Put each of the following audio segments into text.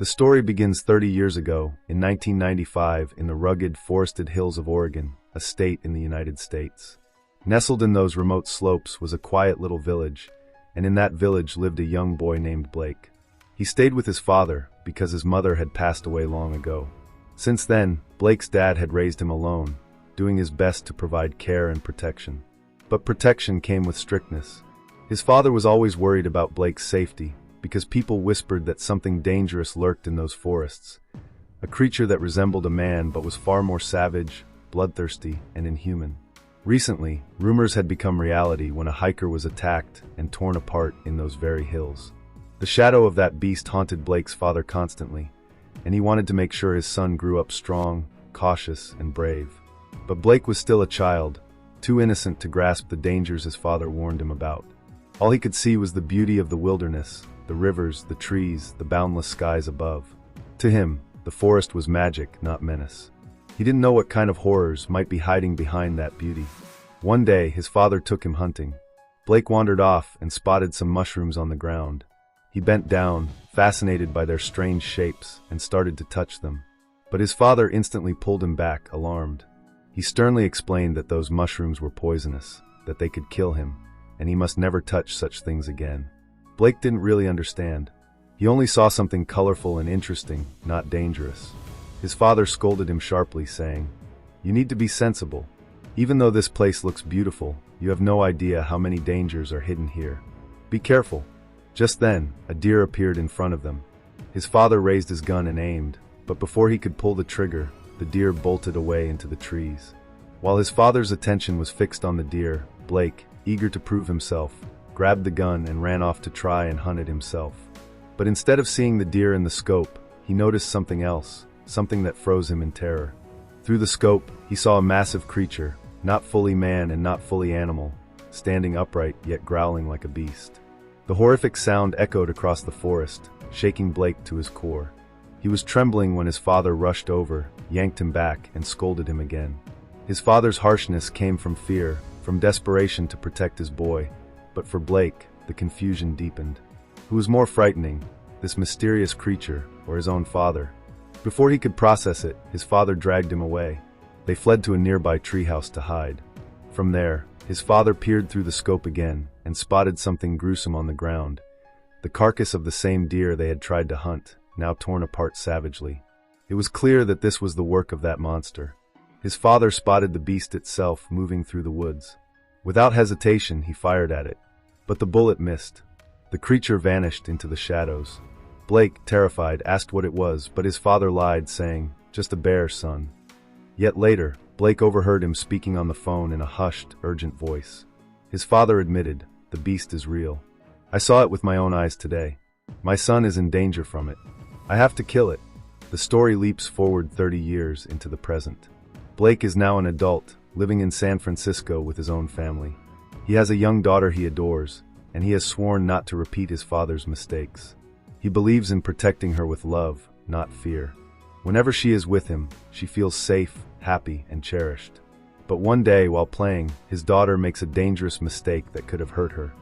The story begins 30 years ago, in 1995, in the rugged, forested hills of Oregon, a state in the United States. Nestled in those remote slopes was a quiet little village, and in that village lived a young boy named Blake. He stayed with his father because his mother had passed away long ago. Since then, Blake's dad had raised him alone, doing his best to provide care and protection. But protection came with strictness. His father was always worried about Blake's safety, because people whispered that something dangerous lurked in those forests, a creature that resembled a man but was far more savage, bloodthirsty, and inhuman. Recently, rumors had become reality when a hiker was attacked and torn apart in those very hills. The shadow of that beast haunted Blake's father constantly, and he wanted to make sure his son grew up strong, cautious, and brave. But Blake was still a child, too innocent to grasp the dangers his father warned him about. All he could see was the beauty of the wilderness, the rivers, the trees, the boundless skies above. To him, the forest was magic, not menace. He didn't know what kind of horrors might be hiding behind that beauty. One day, his father took him hunting. Blake wandered off and spotted some mushrooms on the ground. He bent down, fascinated by their strange shapes, and started to touch them. But his father instantly pulled him back, alarmed. He sternly explained that those mushrooms were poisonous, that they could kill him, and he must never touch such things again. Blake didn't really understand. He only saw something colorful and interesting, not dangerous. His father scolded him sharply, saying, "You need to be sensible. Even though this place looks beautiful, you have no idea how many dangers are hidden here. Be careful." Just then, a deer appeared in front of them. His father raised his gun and aimed, but before he could pull the trigger, the deer bolted away into the trees. While his father's attention was fixed on the deer, Blake, eager to prove himself, grabbed the gun and ran off to try and hunt it himself. But instead of seeing the deer in the scope, he noticed something else, something that froze him in terror. Through the scope, he saw a massive creature, not fully man and not fully animal, standing upright yet growling like a beast. The horrific sound echoed across the forest, shaking Blake to his core. He was trembling when his father rushed over, yanked him back, and scolded him again. His father's harshness came from fear, from desperation to protect his boy, but for Blake, the confusion deepened. Who was more frightening, this mysterious creature or his own father? Before he could process it, his father dragged him away. They fled to a nearby treehouse to hide. From there, his father peered through the scope again and spotted something gruesome on the ground, the carcass of the same deer they had tried to hunt, now torn apart savagely. It was clear that this was the work of that monster. His father spotted the beast itself moving through the woods. Without hesitation, he fired at it, but the bullet missed. The creature vanished into the shadows. Blake, terrified, asked what it was, but his father lied, saying, "Just a bear, son." Yet later, Blake overheard him speaking on the phone in a hushed, urgent voice. His father admitted, "The beast is real. I saw it with my own eyes today. My son is in danger from it. I have to kill it." The story leaps forward 30 years into the present. Blake is now an adult, living in San Francisco with his own family. He has a young daughter he adores, and he has sworn not to repeat his father's mistakes. He believes in protecting her with love, not fear. Whenever she is with him, she feels safe, happy, and cherished. But one day, while playing, his daughter makes a dangerous mistake that could have hurt her.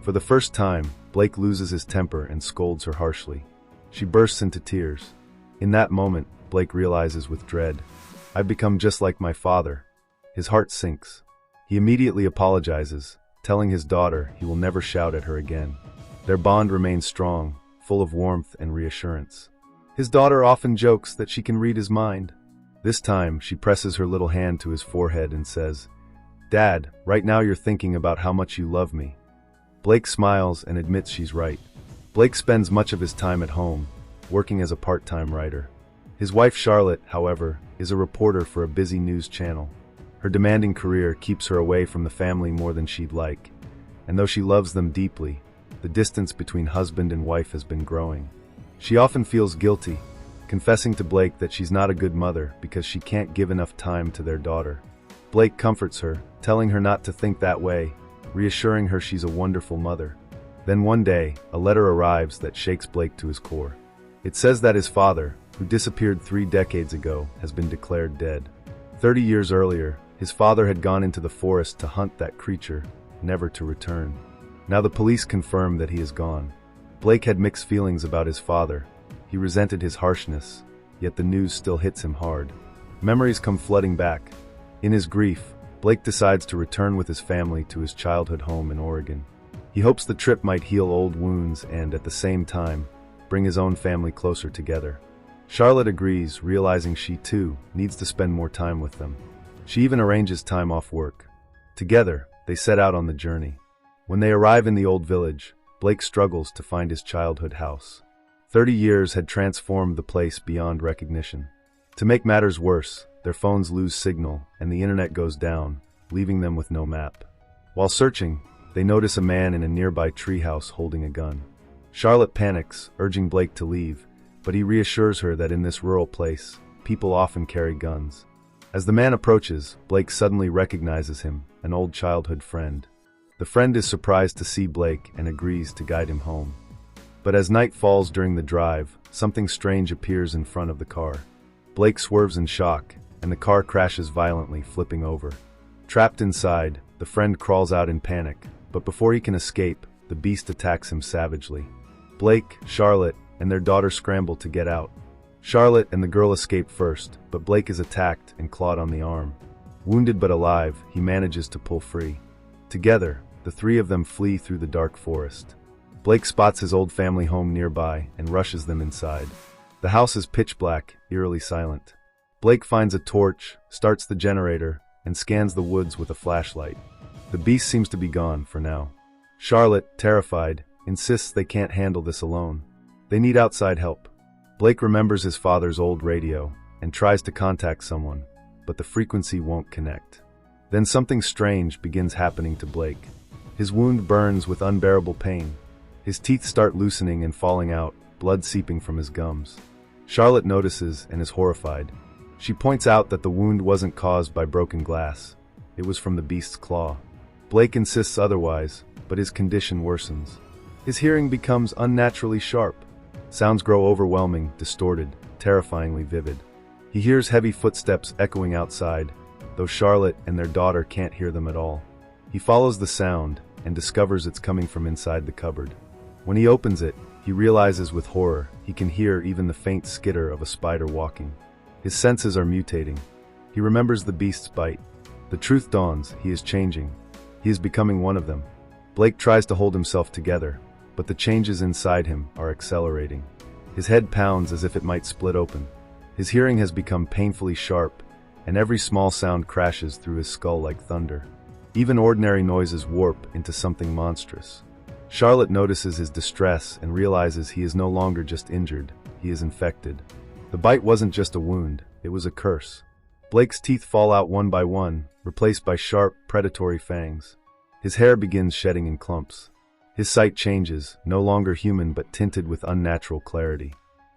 For the first time, Blake loses his temper and scolds her harshly. She bursts into tears. In that moment, Blake realizes with dread, "I've become just like my father." His heart sinks. He immediately apologizes, telling his daughter he will never shout at her again. Their bond remains strong, full of warmth and reassurance. His daughter often jokes that she can read his mind. This time, she presses her little hand to his forehead and says, "Dad, right now you're thinking about how much you love me." Blake smiles and admits she's right. Blake spends much of his time at home, working as a part-time writer. His wife Charlotte, however, is a reporter for a busy news channel. Her demanding career keeps her away from the family more than she'd like, and though she loves them deeply, the distance between husband and wife has been growing. She often feels guilty, confessing to Blake that she's not a good mother because she can't give enough time to their daughter. Blake comforts her, telling her not to think that way, reassuring her she's a wonderful mother. Then one day, a letter arrives that shakes Blake to his core. It says that his father, who disappeared 3 decades ago, has been declared dead. 30 years earlier, his father had gone into the forest to hunt that creature, never to return. Now the police confirm that he is gone. Blake had mixed feelings about his father. He resented his harshness, yet the news still hits him hard. Memories come flooding back. In his grief, Blake decides to return with his family to his childhood home in Oregon. He hopes the trip might heal old wounds and, at the same time, bring his own family closer together. Charlotte agrees, realizing she, too, needs to spend more time with them. She even arranges time off work. Together, they set out on the journey. When they arrive in the old village, Blake struggles to find his childhood house. 30 years had transformed the place beyond recognition. To make matters worse, their phones lose signal and the internet goes down, leaving them with no map. While searching, they notice a man in a nearby treehouse holding a gun. Charlotte panics, urging Blake to leave, but he reassures her that in this rural place, people often carry guns. As the man approaches, Blake suddenly recognizes him, an old childhood friend. The friend is surprised to see Blake and agrees to guide him home. But as night falls during the drive, something strange appears in front of the car. Blake swerves in shock, and the car crashes violently, flipping over. Trapped inside, the friend crawls out in panic, but before he can escape, the beast attacks him savagely. Blake, Charlotte, and their daughter scramble to get out. Charlotte and the girl escape first, but Blake is attacked and clawed on the arm. Wounded but alive, he manages to pull free. Together, the three of them flee through the dark forest. Blake spots his old family home nearby and rushes them inside. The house is pitch black, eerily silent. Blake finds a torch, starts the generator, and scans the woods with a flashlight. The beast seems to be gone for now. Charlotte, terrified, insists they can't handle this alone. They need outside help. Blake remembers his father's old radio and tries to contact someone, but the frequency won't connect. Then something strange begins happening to Blake. His wound burns with unbearable pain. His teeth start loosening and falling out, blood seeping from his gums. Charlotte notices and is horrified. She points out that the wound wasn't caused by broken glass. It was from the beast's claw. Blake insists otherwise, but his condition worsens. His hearing becomes unnaturally sharp. Sounds grow overwhelming, distorted, terrifyingly vivid. He hears heavy footsteps echoing outside, though Charlotte and their daughter can't hear them at all. He follows the sound and discovers it's coming from inside the cupboard. When he opens it, he realizes with horror he can hear even the faint skitter of a spider walking. His senses are mutating. He remembers the beast's bite. The truth dawns, he is changing. He is becoming one of them. Blake tries to hold himself together, but the changes inside him are accelerating. His head pounds as if it might split open. His hearing has become painfully sharp, and every small sound crashes through his skull like thunder. Even ordinary noises warp into something monstrous. Charlotte notices his distress and realizes he is no longer just injured, he is infected. The bite wasn't just a wound, it was a curse. Blake's teeth fall out one by one, replaced by sharp, predatory fangs. His hair begins shedding in clumps. His sight changes, no longer human but tinted with unnatural clarity.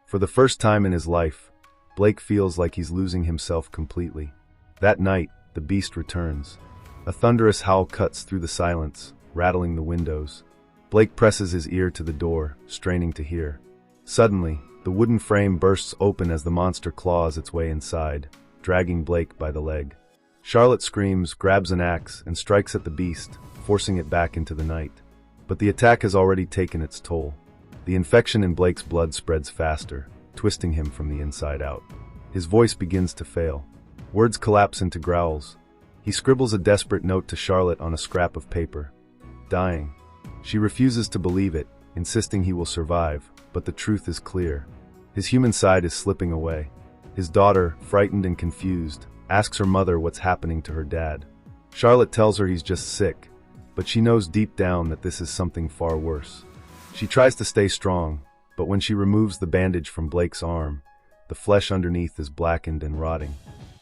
For the first time in his life, Blake feels like he's losing himself completely. That night, the beast returns. A thunderous howl cuts through the silence, rattling the windows. Blake presses his ear to the door, straining to hear. Suddenly, the wooden frame bursts open as the monster claws its way inside, dragging Blake by the leg. Charlotte screams, grabs an axe, and strikes at the beast, forcing it back into the night. But the attack has already taken its toll. The infection in Blake's blood spreads faster, twisting him from the inside out. His voice begins to fail. Words collapse into growls. He scribbles a desperate note to Charlotte on a scrap of paper. Dying. She refuses to believe it, insisting he will survive, but the truth is clear. His human side is slipping away. His daughter, frightened and confused, asks her mother what's happening to her dad. Charlotte tells her he's just sick, but she knows deep down that this is something far worse. She tries to stay strong, but when she removes the bandage from Blake's arm, the flesh underneath is blackened and rotting.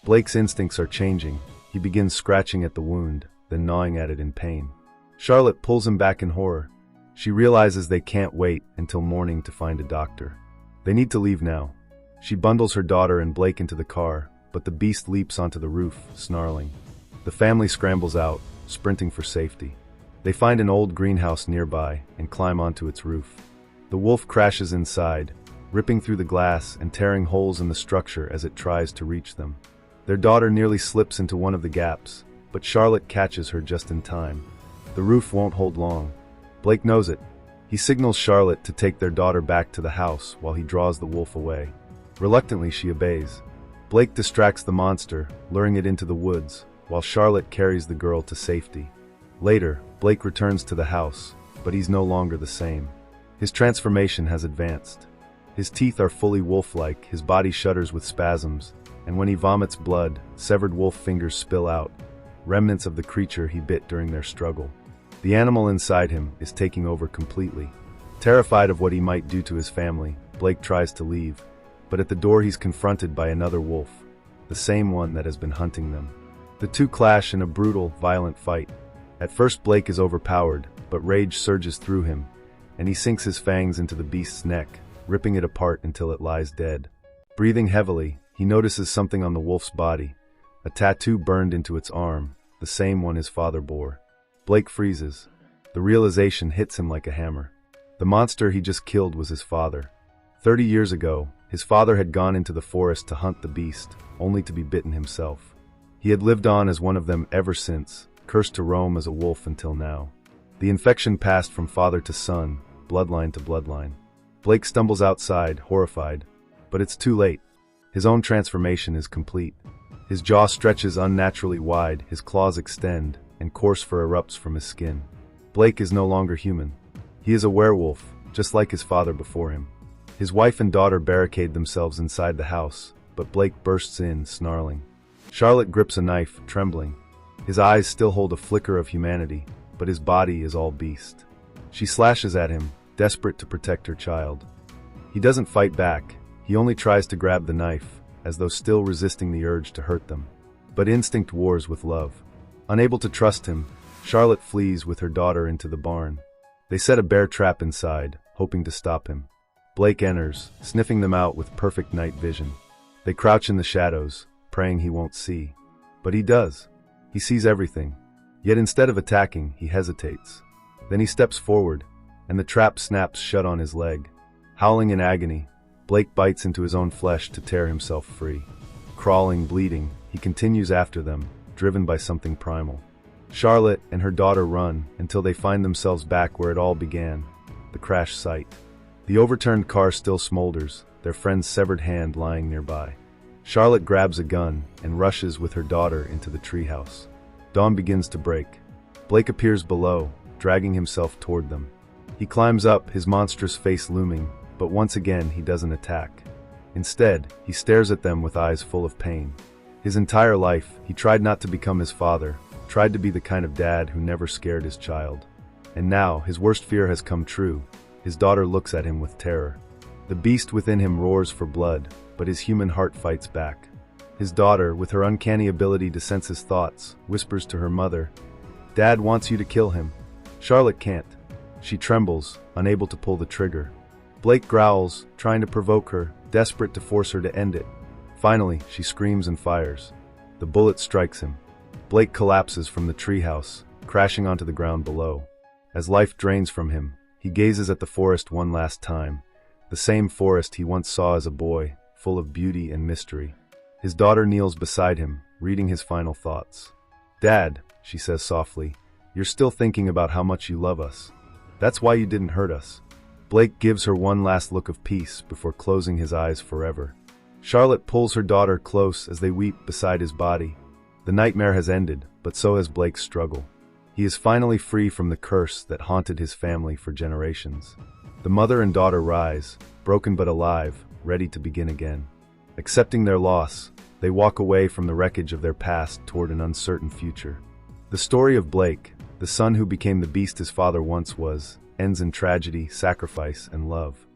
Blake's instincts are changing. He begins scratching at the wound, then gnawing at it in pain. Charlotte pulls him back in horror. She realizes they can't wait until morning to find a doctor. They need to leave now. She bundles her daughter and Blake into the car, but the beast leaps onto the roof, snarling. The family scrambles out, sprinting for safety. They find an old greenhouse nearby and climb onto its roof. The wolf crashes inside, ripping through the glass and tearing holes in the structure as it tries to reach them. Their daughter nearly slips into one of the gaps, but Charlotte catches her just in time. The roof won't hold long. Blake knows it. He signals Charlotte to take their daughter back to the house while he draws the wolf away. Reluctantly, she obeys. Blake distracts the monster, luring it into the woods, while Charlotte carries the girl to safety. Later, Blake returns to the house, but he's no longer the same. His transformation has advanced. His teeth are fully wolf-like, his body shudders with spasms, and when he vomits blood, severed wolf fingers spill out, remnants of the creature he bit during their struggle. The animal inside him is taking over completely. Terrified of what he might do to his family, Blake tries to leave, but at the door he's confronted by another wolf, the same one that has been hunting them. The two clash in a brutal, violent fight. At first Blake is overpowered, but rage surges through him, and he sinks his fangs into the beast's neck, ripping it apart until it lies dead. Breathing heavily, he notices something on the wolf's body, a tattoo burned into its arm, the same one his father bore. Blake freezes. The realization hits him like a hammer. The monster he just killed was his father. 30 years ago, his father had gone into the forest to hunt the beast, only to be bitten himself. He had lived on as one of them ever since, cursed to roam as a wolf until now. The infection passed from father to son, bloodline to bloodline. Blake stumbles outside, horrified, but it's too late. His own transformation is complete. His jaw stretches unnaturally wide, his claws extend, and coarse fur erupts from his skin. Blake is no longer human. He is a werewolf, just like his father before him. His wife and daughter barricade themselves inside the house, but Blake bursts in, snarling. Charlotte grips a knife, trembling. His eyes still hold a flicker of humanity, but his body is all beast. She slashes at him, desperate to protect her child. He doesn't fight back. He only tries to grab the knife, as though still resisting the urge to hurt them. But instinct wars with love. Unable to trust him, Charlotte flees with her daughter into the barn. They set a bear trap inside, hoping to stop him. Blake enters, sniffing them out with perfect night vision. They crouch in the shadows, praying he won't see. But he does. He sees everything. Yet instead of attacking, he hesitates. Then he steps forward, and the trap snaps shut on his leg. Howling in agony, Blake bites into his own flesh to tear himself free. Crawling, bleeding, he continues after them, driven by something primal. Charlotte and her daughter run until they find themselves back where it all began, the crash site. The overturned car still smolders, their friend's severed hand lying nearby. Charlotte grabs a gun and rushes with her daughter into the treehouse. Dawn begins to break. Blake appears below, dragging himself toward them. He climbs up, his monstrous face looming, but once again he doesn't attack. Instead, he stares at them with eyes full of pain. His entire life, he tried not to become his father, tried to be the kind of dad who never scared his child. And now, his worst fear has come true. His daughter looks at him with terror. The beast within him roars for blood, but his human heart fights back. His daughter, with her uncanny ability to sense his thoughts, whispers to her mother, "Dad wants you to kill him." Charlotte can't. She trembles, unable to pull the trigger. Blake growls, trying to provoke her, desperate to force her to end it. Finally, she screams and fires. The bullet strikes him. Blake collapses from the treehouse, crashing onto the ground below. As life drains from him, he gazes at the forest one last time, the same forest he once saw as a boy, full of beauty and mystery. His daughter kneels beside him, reading his final thoughts. "Dad," she says softly, "you're still thinking about how much you love us. That's why you didn't hurt us." Blake gives her one last look of peace before closing his eyes forever. Charlotte pulls her daughter close as they weep beside his body. The nightmare has ended, but so has Blake's struggle. He is finally free from the curse that haunted his family for generations. The mother and daughter rise, broken but alive, ready to begin again. Accepting their loss, they walk away from the wreckage of their past toward an uncertain future. The story of Blake, the son who became the beast his father once was, ends in tragedy, sacrifice, and love.